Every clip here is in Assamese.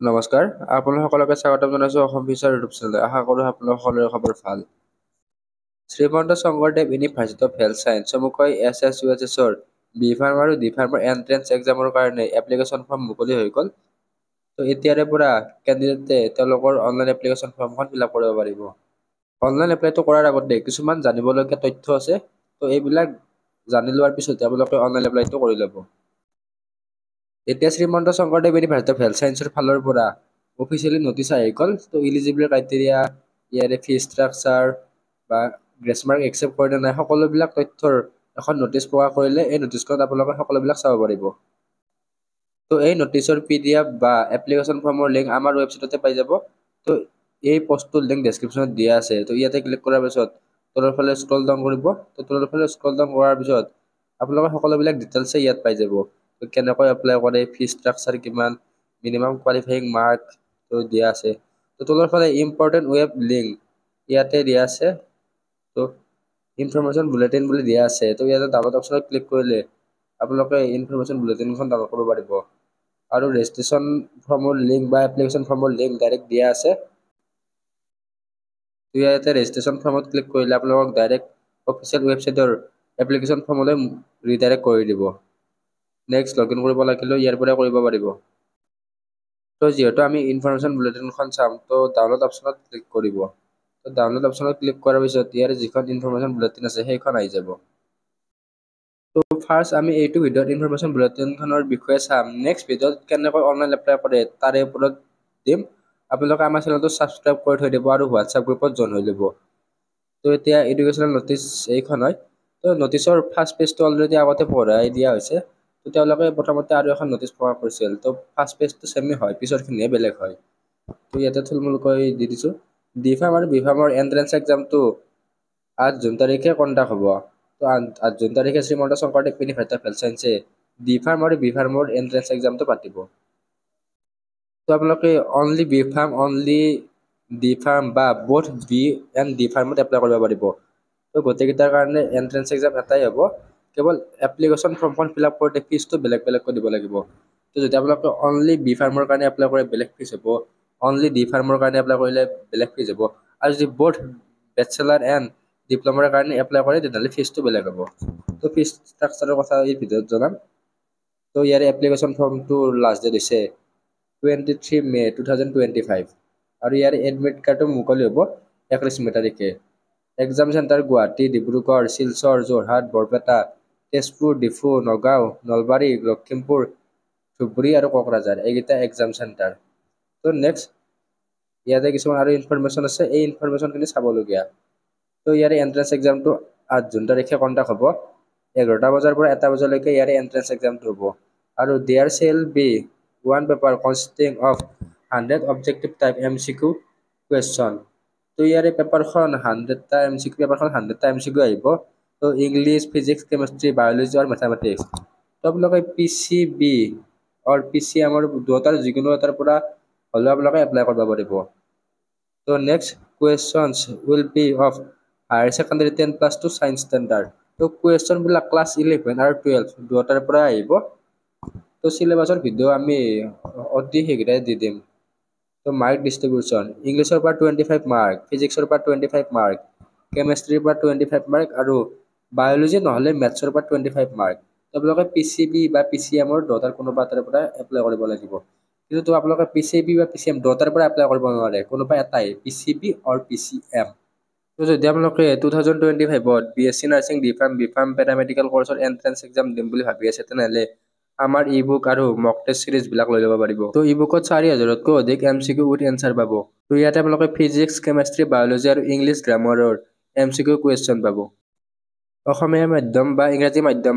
নমস্কাৰ, আপোনালোক সকলোকে স্বাগতম জনাইছোঁ অসম ফিচাৰ ইউটিউব চেনেললৈ। আশা কৰোঁ আপোনালোক সকলোৰে খবৰ ভাল। Srimanta Sankaradeva university of health science চমুকৈ SSUHSৰ বি ফাৰ্ম আৰু ডি ফাৰ্মৰ এণ্ট্ৰেন্স এক্সামৰ কাৰণে এপ্লিকেশ্যন ফৰ্ম মুকলি হৈ গ'ল। তো এতিয়াৰে পৰা কেণ্ডিডেটে তেওঁলোকৰ অনলাইন এপ্লিকেশ্যন ফৰ্মখন ফিল আপ কৰিব পাৰিব। অনলাইন এপ্লাইটো কৰাৰ আগতে কিছুমান জানিবলগীয়া তথ্য আছে, তো এইবিলাক জানি লোৱাৰ পিছতে আপোনালোকে অনলাইন এপ্লাইটো কৰি ল'ব। এতিয়া Srimanta Sankaradeva university of health ছায়েন্সৰ ফালৰ পৰা অফিচিয়েলি নটিচ আহি গ'ল। তো ইলিজিবল ক্ৰাইটেৰিয়া, ইয়াৰে ফি ষ্ট্ৰাকচাৰ বা গ্ৰেছ মাৰ্ক একচেপ্ট কৰে নে নাই, সকলোবিলাক তথ্যৰ এখন নটিচ প্ৰকাশ কৰিলে এই নটিচখনত আপোনালোকে সকলোবিলাক চাব পাৰিব। তো এই নটিচৰ PDF বা এপ্লিকেশ্যন ফৰ্মৰ লিংক আমাৰ ৱেবছাইটতে পাই যাব। তো এই পষ্টটোৰ লিংক ডেছক্ৰিপশ্যনত দিয়া আছে। তো ইয়াতে ক্লিক কৰাৰ পিছত তলৰ ফালে স্ক্ৰল ডাউন কৰিব। তো তলৰ ফালে স্ক্ৰল ডাউন কৰাৰ পিছত আপোনালোকে সকলোবিলাক ডিটেইলছে ইয়াত পাই যাব। কেনেকৈ এপ্লাই কৰে, ফি ষ্ট্ৰাকচাৰ কিমান, মিনিমাম কোৱালিফাইং মাৰ্ক তো দিয়া আছে। তো তলৰ ফালে ইম্পৰ্টেণ্ট ৱেব লিংক ইয়াতে দিয়া আছে। তো ইনফৰমেশ্যন বুলেটিন বুলি দিয়া আছে। তো ইয়াতে ডাউনলোড অপশ্যনত ক্লিক কৰিলে আপোনালোকে ইনফৰমেশ্যন বুলেটিনখন ডাউনলোড কৰিব পাৰিব। আৰু ৰেজিষ্ট্ৰেশ্যন ফৰ্মৰ লিংক বা এপ্লিকেশ্যন ফৰ্মৰ লিংক ডাইৰেক্ট দিয়া আছে। তো ইয়াতে ৰেজিষ্ট্ৰেশ্যন ফৰ্মত ক্লিক কৰিলে আপোনালোকক ডাইৰেক্ট অফিচিয়েল ৱেবছাইটৰ এপ্লিকেশ্যন ফৰ্মলৈ ৰিডাইৰেক্ট কৰি দিব। নেক্সট লগইন কৰিব লাগিলেও ইয়াৰ পৰা কৰিব পাৰিব। তো যিহেতু আমি ইনফৰমেশ্যন বুলেটিনখন চাম, তো ডাউনলোড অপশ্যনত ক্লিক কৰিব। তো ডাউনলোড অপশ্যনত ক্লিক কৰাৰ পিছত ইয়াৰ যিখন ইনফৰমেশ্যন বুলেটিন আছে সেইখন আহি যাব। তো ফাৰ্ষ্ট আমি এইটো ভিডিঅ'ত ইনফৰমেশ্যন বুলেটিনখনৰ বিষয়ে চাম। নেক্সট ভিডিঅ'ত কেনেকৈ অনলাইন এপ্লাই কৰে তাৰে ওপৰত দিম। আপোনালোকে আমাৰ চেনেলটো ছাবস্ক্ৰাইব কৰি থৈ দিব আৰু হোৱাটছআপ গ্ৰুপত জইন হৈ ল'ব। তো এতিয়া এডুকেশ্যনেল নটিচ এইখন হয়। তো নটিচৰ ফাৰ্ষ্ট পেজটো অলৰেডি আগতে পঢ়াই দিয়া হৈছে। তো তেওঁলোকে প্ৰথমতে আৰু এখন নটিচ প্ৰকাশ কৰিছিল। তো ফাৰ্ষ্ট পেজটো ছেমে হয়, পিছৰখিনিয়ে বেলেগ হয়। তো ইয়াতে থুলমূলকৈ দি দিছোঁ। ডি ফাৰ্ম আৰু বি ফাৰ্মৰ এণ্ট্ৰেন্স এক্সামটো 8 জুন তাৰিখে কণ্ডাক্ট হ'ব। তো 8 জুন তাৰিখে Srimanta Sankaradeva university of health ছায়েন্সে ডি ফাৰ্ম আৰু বি ফাৰ্মৰ এণ্ট্ৰেন্স এক্সামটো পাতিব। তো আপোনালোকে only B pharm, only D pharm বা বোথ বি এণ্ড ডি ফাৰ্মত এপ্লাই কৰিব পাৰিব। তো গোটেইকেইটাৰ কাৰণে এণ্ট্ৰেন্স এক্সাম এটাই হ'ব। কেৱল এপ্লিকেশ্যন ফৰ্মখন ফিল আপ কৰোঁতে ফিজটো বেলেগ বেলেগকৈ দিব লাগিব। তো যদি আপোনালোকে অনলি বি ফাৰ্মৰ কাৰণে এপ্লাই কৰে বেলেগ ফিজ হ'ব, অনলি ডি ফাৰ্মৰ কাৰণে এপ্লাই কৰিলে বেলেগ ফিজ হ'ব, আৰু যদি বোথ বেচেলাৰ এণ্ড ডিপ্ল'মাৰ কাৰণে এপ্লাই কৰে তেতিয়াহ'লে ফিজটো বেলেগ হ'ব। তো ফিজ ষ্ট্ৰাকচাৰৰ কথা এই ভিডিঅ'ত জনাম। তো ইয়াৰে এপ্লিকেশ্যন ফৰ্মটোৰ লাষ্ট ডেট হৈছে 23 মে 2025 আৰু ইয়াৰ এডমিট কাৰ্ডটো মুকলি হ'ব 21 মে তাৰিখে। এক্সাম চেণ্টাৰ গুৱাহাটী, ডিব্ৰুগড়, শিলচৰ, যোৰহাট, বৰপেটা, তেজপুৰ, ডিফু, নগাঁও, নলবাৰী, লখিমপুৰ, ধুবুৰী আৰু কোকৰাঝাৰ এইকেইটা এক্সাম চেণ্টাৰ। তো নেক্সট ইয়াতে কিছুমান আৰু ইনফৰমেশ্যন আছে, এই ইনফৰমেশ্যনখিনি চাবলগীয়া। তো ইয়াৰে এণ্ট্ৰেন্স এক্সামটো 8 জুন তাৰিখে কণ্ডাক্ট হ'ব। 11টা বজাৰ পৰা 1টা বজালৈকে ইয়াৰে এণ্ট্ৰেন্স এক্সামটো হ'ব। আৰু there shall be one paper consisting of 100 objective type MCQ question. তো ইয়াৰে পেপাৰখন 100টা MCQ, পেপাৰখন 100টা MCQ আহিব। তো ইংলিছ, ফিজিক্স, কেমেষ্ট্ৰি, বায়'লজি আৰু মেথামেটিক্স। তো আপোনালোকে PCB আৰু PCM দুয়োটাৰ যিকোনো এটাৰ পৰা হ'লেও আপোনালোকে এপ্লাই কৰিব পাৰিব। তো next questions will be of higher secondary 10+2 science standard. তো কুৱেশ্যনবিলাক ক্লাছ 11 আৰু 12 দুয়োটাৰ পৰা আহিব। তো চিলেবাছৰ ভিডিঅ' আমি অতি শীঘ্ৰে দি দিম। তো মাৰ্ক ডিষ্ট্ৰিবিউশ্যন ইংলিছৰ পৰা 25 মাৰ্ক, ফিজিক্সৰ পৰা 25 মাৰ্ক, কেমেষ্ট্ৰিৰ পৰা 25 মাৰ্ক আৰু বায়'লজি নহ'লে মেথছৰ পৰা 25 মাৰ্ক। তো আপোনালোকে PCB বা PCMৰ দুয়োটাৰ কোনোবা এটাৰ পৰা এপ্লাই কৰিব লাগিব। কিন্তু আপোনালোকে PCB বা PCM দুয়োটাৰ পৰা এপ্লাই কৰিব নোৱাৰে, কোনোবা এটাই PCB আৰু PCM। তো যদি আপোনালোকে 2025ত BSc nursing, D pharm, paramedical কৰ্চৰ এণ্ট্ৰেন্স এক্সাম দিম বুলি ভাবি আছে, তেনেহ'লে আমাৰ ই বুক আৰু মক টেষ্ট চিৰিজবিলাক লৈ ল'ব পাৰিব। তো ই বুকত 4000তকৈ অধিক MCQ উইথ এনচাৰ পাব। তো ইয়াতে আপোনালোকে ফিজিক্স, কেমেষ্ট্ৰি, বায়'লজি আৰু ইংলিছ গ্ৰামাৰৰ MCQ কুৱেশ্যন পাব। অসমীয়া মাধ্যম বা ইংৰাজী মাধ্যম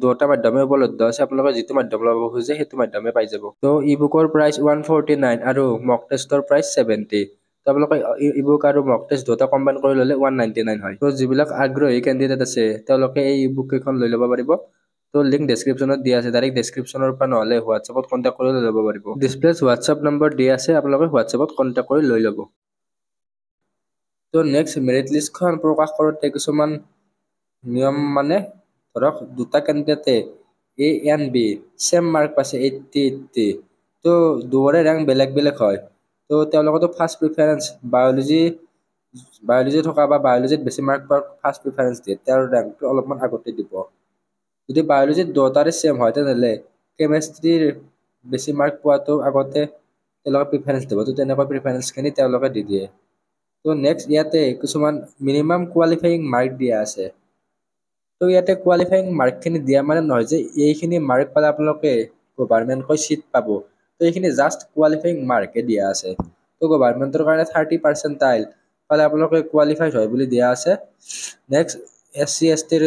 দুয়োটা মাধ্যমে উপলব্ধ আছে। আপোনালোকে যিটো মাধ্যম ল'ব খোজে সেইটো মাধ্যমে পাই যাব। তো ই বুকৰ প্ৰাইচ 149 আৰু মক টেষ্টৰ প্ৰাইচ 70। তো আপোনালোকে ই বুক আৰু মক টেষ্ট দুয়োটা কম্বাইন কৰি ল'লে 199 হয়। তো যিবিলাক আগ্ৰহী কেণ্ডিডেট আছে তেওঁলোকে এই ই বুক কেইখন লৈ ল'ব পাৰিব। তো লিংক ডেছক্ৰিপশ্যনত দিয়া আছে, ডাইৰেক্ট ডেছক্ৰিপশ্যনৰ পৰা নহ'লে হোৱাটছএপত কণ্টেক্ট কৰি লৈ ল'ব পাৰিব। ডিছপ্লেত হোৱাটছএপ নম্বৰ দিয়া আছে, আপোনালোকে হোৱাটছএপত কণ্টেক্ট কৰি লৈ ল'ব। তো নেক্সট মেৰিট লিষ্টখন প্ৰকাশ কৰোঁতে কিছুমান নিয়ম, মানে ধৰক দুটা কেণ্ডিডেটে A and B same mark পাইছে 80-80, তো দুবৰে ৰেংক বেলেগ বেলেগ হয়। তো তেওঁলোকতো ফাৰ্ষ্ট প্ৰিফাৰেঞ্চ বায়'লজি থকা বা বায়'লজিত বেছি মাৰ্ক পোৱাৰ ফাৰ্ষ্ট প্ৰিফাৰেঞ্চ দিয়ে, তেওঁৰ ৰেংকটো অলপমান আগতে দিব। যদি বায়'লজিত দুটাৰে ছেম হয় তেনেহ'লে কেমেষ্ট্ৰিৰ বেছি মাৰ্ক পোৱাটো আগতে তেওঁলোকে প্ৰিফাৰেঞ্চ দিব। তো তেনেকুৱা প্ৰিফাৰেঞ্চখিনি তেওঁলোকে দি দিয়ে। তো নেক্সট ইয়াতে কিছুমান মিনিমাম কোৱালিফাইং মাৰ্ক দিয়া আছে। তো ইয়াতে কোৱালিফাইং মাৰ্কখিনি দিয়া মানে নহয় যে এইখিনি মাৰ্ক পালে আপোনালোকে গভাৰ্ণমেণ্টকৈ চিট পাব। তো এইখিনি জাষ্ট কোৱালিফাইং মাৰ্কে দিয়া আছে। তো গভাৰ্ণমেণ্টৰ কাৰণে 30% পালে আপোনালোকে কোৱালিফাইড হয় বুলি দিয়া আছে। নেক্সট SC STৰ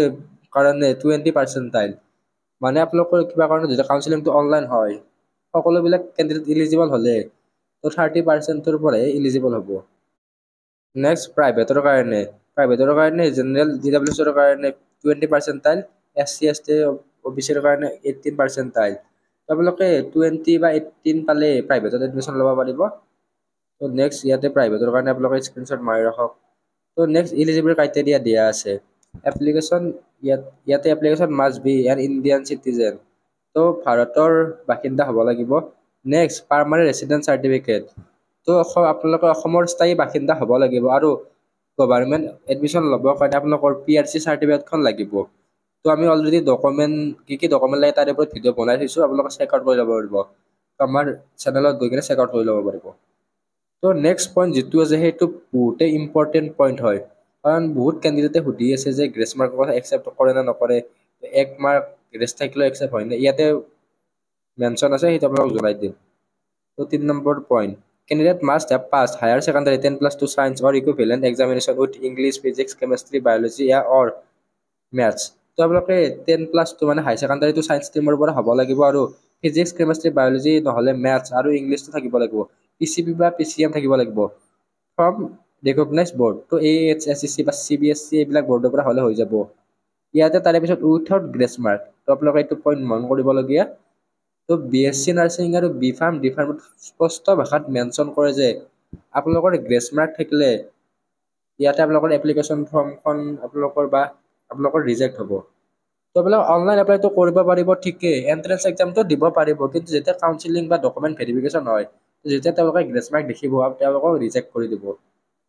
কাৰণে 20%, মানে আপোনালোকৰ কিবা কাৰণে যেতিয়া কাউন্সিলিংটো অনলাইন হয় সকলোবিলাক কেণ্ডিডেট ইলিজিবল হ'লে তো 30%ৰ পৰাহে ইলিজিবল হ'ব। নেক্সট প্ৰাইভেটৰ কাৰণে জেনেৰেল DWCৰ কাৰণে 20%, SC ST OBCৰ কাৰণে 18%। আপোনালোকে 20 বা 18 পালে প্ৰাইভেটত এডমিশ্যন ল'ব পাৰিব। তো নেক্সট ইয়াতে প্ৰাইভেটৰ কাৰণে আপোনালোকে স্ক্ৰীনশ্বট মাৰি ৰাখক। তো নেক্সট ইলিজিবল ক্ৰাইটেৰিয়া দিয়া আছে। ইয়াতে application must B N Indian citizen, তো ভাৰতৰ বাসিন্দা হ'ব লাগিব। নেক্সট পাৰ্মানেণ্ট ৰেচিডেন্ট চাৰ্টিফিকেট, তো আপোনালোকে অসমৰ স্থায়ী বাসিন্দা হ'ব লাগিব আৰু গভাৰ্ণমেণ্ট এডমিশ্যন ল'বৰ কাৰণে আপোনালোকৰ PRC চাৰ্টিফিকেটখন লাগিব। তো আমি অলৰেডি ডকুমেণ্ট কি ডকুমেণ্ট লাগে তাৰ ওপৰত ভিডিঅ' বনাই থৈছোঁ, আপোনালোকে চেক আউট কৰি ল'ব পাৰিব। আমাৰ চেনেলত গৈ কিনে চেক আউট কৰি ল'ব পাৰিব। তো নেক্সট পইণ্ট যিটো আছে সেইটো বহুতেই ইম্পৰ্টেণ্ট পইণ্ট হয়, কাৰণ বহুত কেণ্ডিডেটে সুধি আছে যে গ্ৰেছ মাৰ্কৰ কথা একচেপ্ট কৰে নে নকৰে, 1 মাৰ্ক গ্ৰেছ থাকিলেও একচেপ্ট হয় নে, ইয়াতে মেনশ্যন আছে, সেইটো আপোনালোকক জনাই দিম। তো 3 number point, candidate must have passed higher secondary 10+2 science or equivalent examination with English, physics, chemistry, biology or maths। তো আপোনালোকে 10+2 মানে হাই ছেকেণ্ডাৰীটো ছায়েন্স ষ্ট্ৰীমৰ পৰা হ'ব লাগিব আৰু ফিজিক্স, কেমেষ্ট্ৰি, বায়'লজি নহ'লে মেথছ আৰু ইংলিছটো থাকিব লাগিব। PCB বা PCM থাকিব লাগিব ফ্ৰম ৰিকগনাইজ বৰ্ড। তো AHSEC বা CBSE এইবিলাক বৰ্ডৰ পৰা হ'লে হৈ যাব। ইয়াতে তাৰে পিছত উইথাউট গ্ৰেছ মাৰ্ক, তো আপোনালোকে এইটো পইণ্ট মন কৰিবলগীয়া। তো BSc নাৰ্ছিং আৰু D-Pharm স্পষ্ট ভাষাত মেনশ্যন কৰে যে আপোনালোকৰ গ্ৰেছ মাৰ্ক থাকিলে ইয়াতে আপোনালোকৰ এপ্লিকেশ্যন ফৰ্মখন আপোনালোকৰ ৰিজেক্ট হ'ব। তো আপোনালোকে অনলাইন এপ্লাইটো কৰিব পাৰিব ঠিকেই, এণ্ট্ৰেন্স এক্সামটো দিব পাৰিব, কিন্তু যেতিয়া কাউন্সিলিং বা ডকুমেণ্ট ভেৰিফিকেশ্যন হয়, যেতিয়া তেওঁলোকে গ্ৰেছ মাৰ্ক দেখিব তেওঁলোকক ৰিজেক্ট কৰি দিব।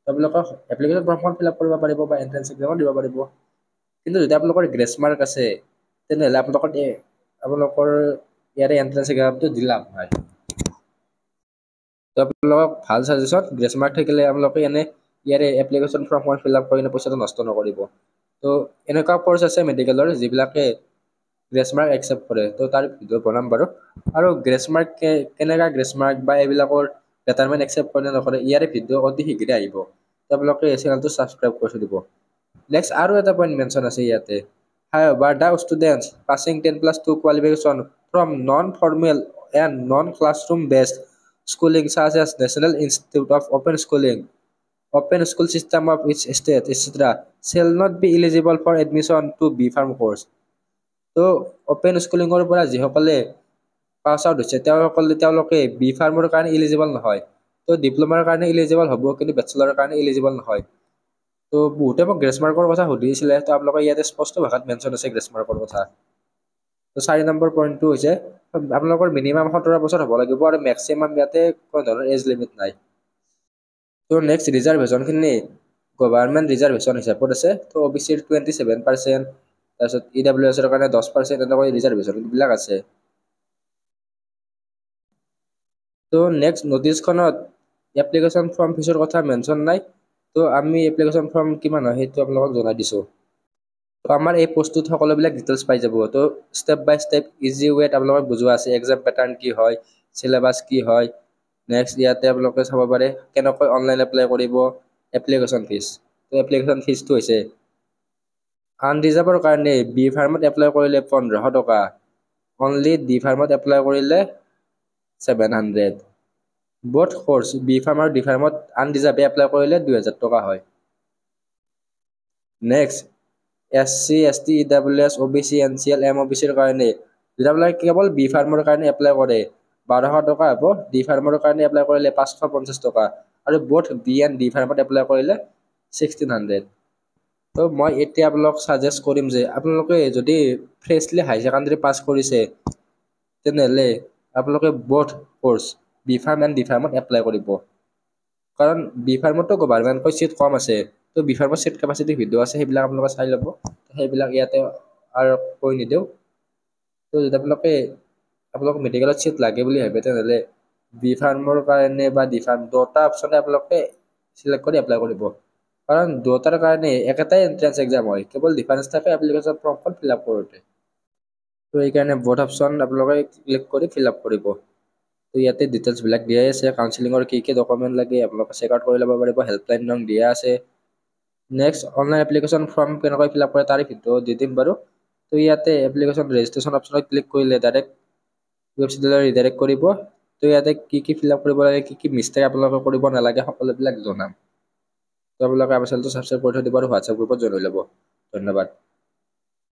আপোনালোকৰ এপ্লিকেশ্যন ফৰ্মখন ফিল আপ কৰিব পাৰিব বা এণ্ট্ৰেন্স এক্সামো দিব পাৰিব, কিন্তু যদি আপোনালোকৰ গ্ৰেছ মাৰ্ক আছে তেনেহ'লে আপোনালোকৰ ইয়াৰে এণ্ট্ৰেন্স এক্সামটো দি লাভ নাই। তো আপোনালোকক ভাল ছাজেশ্যন, গ্ৰেছ মাৰ্ক থাকিলে আপোনালোকে ইয়াৰে এপ্লিকেশ্যন ফৰ্মখন ফিল আপ কৰি কিনে পইচাটো নষ্ট নকৰিব। তো এনেকুৱা কৰ্চ আছে মেডিকেলৰ যিবিলাকে গ্ৰেছ মাৰ্ক একচেপ্ট কৰে, তো তাৰ ভিডিঅ' বনাম বাৰু। আৰু গ্ৰেছ মাৰ্ক কেনেকুৱা গ্ৰেছ মাৰ্ক বা এইবিলাকৰ বেটাৰমেণ্ট একচেপ্ট কৰে নে নকৰে ইয়াৰে ভিডিঅ' অতি শীঘ্ৰে আহিব, তো আপোনালোকে এই চেনেলটো ছাবস্ক্ৰাইব কৰি থৈ দিব। নেক্সট আৰু এটা পইণ্ট মেনশ্যন আছে ইয়াতে, however the students passing 10+2 qualification from non-formal and non-classroom based schooling such as National Institute of Open Schooling, Open School System of each state, etc. shall not be eligible for admission to B-Pharm course। তো অপেন স্কুলিঙৰ পৰা যিসকলে পাছ আউট হৈছে তেওঁলোকে B-Pharমৰ কাৰণে ইলিজিবল নহয়। তো ডিপ্ল'মাৰ কাৰণে ইলিজিবল হ'ব, কিন্তু বেচেলাৰৰ কাৰণে ইলিজিবল নহয়। তো বহুতে মোক গ্ৰেছ মাৰ্কৰ কথা সুধিছিলে, তো আপোনালোকে ইয়াতে স্পষ্ট ভাষাত মেনশ্যন আছে গ্ৰেছ মাৰ্কৰ কথা। তো 4 নম্বৰ পইণ্টটো হৈছে আপোনালোকৰ মিনিমাম 17 বছৰ হ'ব লাগিব আৰু মেক্সিমাম ইয়াতে কোনো ধৰণৰ এজ লিমিট নাই। তো নেক্সট ৰিজাৰ্ভেশ্যনখিনি গভাৰ্ণমেণ্ট ৰিজাৰ্ভেশ্যন হিচাপত আছে। তো OBCৰ 27%, তাৰপিছত EWSৰ কাৰণে 10%, এনেকৈ ৰিজাৰ্ভেশ্যনবিলাক আছে। তো নেক্সট নটিছখনত এপ্লিকেশ্যন ফৰ্ম ফিজৰ কথা মেনশ্যন নাই। তো আমি এপ্লিকেশ্যন ফৰ্ম কিমান হয় সেইটো আপোনালোকক জনাই দিছোঁ। তো আমাৰ এই পোষ্টটোত সকলোবিলাক ডিটেইলছ পাই যাব। তো ষ্টেপ বাই ষ্টেপ ইজি ৱেত আপোনালোকক বুজোৱা আছে, এক্সাম পেটাৰ্ণ কি হয়, চিলেবাছ কি হয়। নেক্সট ইয়াতে আপোনালোকে চাব পাৰে কেনেকৈ অনলাইন এপ্লাই কৰিব, এপ্লিকেশ্যন ফিজ। তো এপ্লিকেশ্যন ফিজটো হৈছে আনৰিজাৰ্ভৰ কাৰণে B-Pharmত এপ্লাই কৰিলে 1500 টকা, অনলি D-Pharmত এপ্লাই কৰিলে 700। বোথ কোৰ্চ B-Pharm আৰু D-Pharmত আনৰিজাৰ্ভে এপ্লাই কৰিলে 2000 টকা হয়। Next SC ST EWS OBC NCL MOBCৰ কাৰণে যদি আপোনালোকে কেৱল B-Pharমৰ কাৰণে এপ্লাই কৰে 1200 টকা হ'ব, D-Pharমৰ কাৰণে এপ্লাই কৰিলে 550 টকা, আৰু বোথ B and D-Pharmত এপ্লাই কৰিলে 1600। তো মই এতিয়া আপোনালোকক ছাজেষ্ট কৰিম যে আপোনালোকে যদি ফ্ৰেছলি হাই ছেকেণ্ডাৰী পাছ কৰিছে তেনেহ'লে আপোনালোকে both course B pharm and D ফাৰ্মত এপ্লাই কৰিব। কাৰণ বি ফাৰ্মতো গভৰ্ণমেণ্টকৈ চিট কম আছে, তো বি ফাৰ্মৰ চিট কেপাচিটি ভিডিঅ' আছে, সেইবিলাক আপোনালোকে চাই ল'ব। সেইবিলাক ইয়াতে আৰু কৈ নিদিওঁ। তো যদি আপোনালোক মেডিকেলত চিট লাগে বুলি ভাবে তেনেহ'লে বি ফাৰ্মৰ কাৰণে বা ডি ফাৰ্ম দুটা অপশ্যনে আপোনালোকে চিলেক্ট কৰি এপ্লাই কৰিব। কাৰণ দুটাৰ কাৰণে একেটাই এণ্ট্ৰেন্স এক্সাম হয়, কেৱল ডিফাৰেঞ্চ থাকে এপ্লিকেশ্যন ফৰ্মখন ফিল আপ কৰোঁতে। তো এইকাৰণে বোথ অপশ্যন আপোনালোকে ক্লিক কৰি ফিল আপ কৰিব। তো ইয়াতে ডিটেইলছবিলাক দিয়াই আছে, কাউন্সিলিঙৰ কি কি ডকুমেণ্ট লাগে আপোনালোকে চেক আউট কৰি ল'ব পাৰিব, হেল্পলাইন নং দিয়া আছে। নেক্সট অনলাইন এপ্লিকেশ্যন ফৰ্ম কেনেকৈ ফিল আপ কৰে তাৰ ভিডিঅ' দি দিম বাৰু। তো ইয়াতে এপ্লিকেশ্যন ৰেজিষ্ট্ৰেশ্যন অপশ্যনত ক্লিক কৰিলে ডাইৰেক্ট ৱেবছাইটলৈ ৰিডাইৰেক্ট কৰিব। তো ইয়াতে কি কি ফিল আপ কৰিব লাগে, কি কি মিষ্টেক আপোনালোকে কৰিব নালাগে সকলোবিলাক জনাম। তো আপোনালোকে আমাৰ চেনেলটো ছাবস্ক্ৰাইব কৰি থৈ দিব আৰু হোৱাটছএপ গ্ৰুপত জইন হৈ ল'ব। ধন্যবাদ।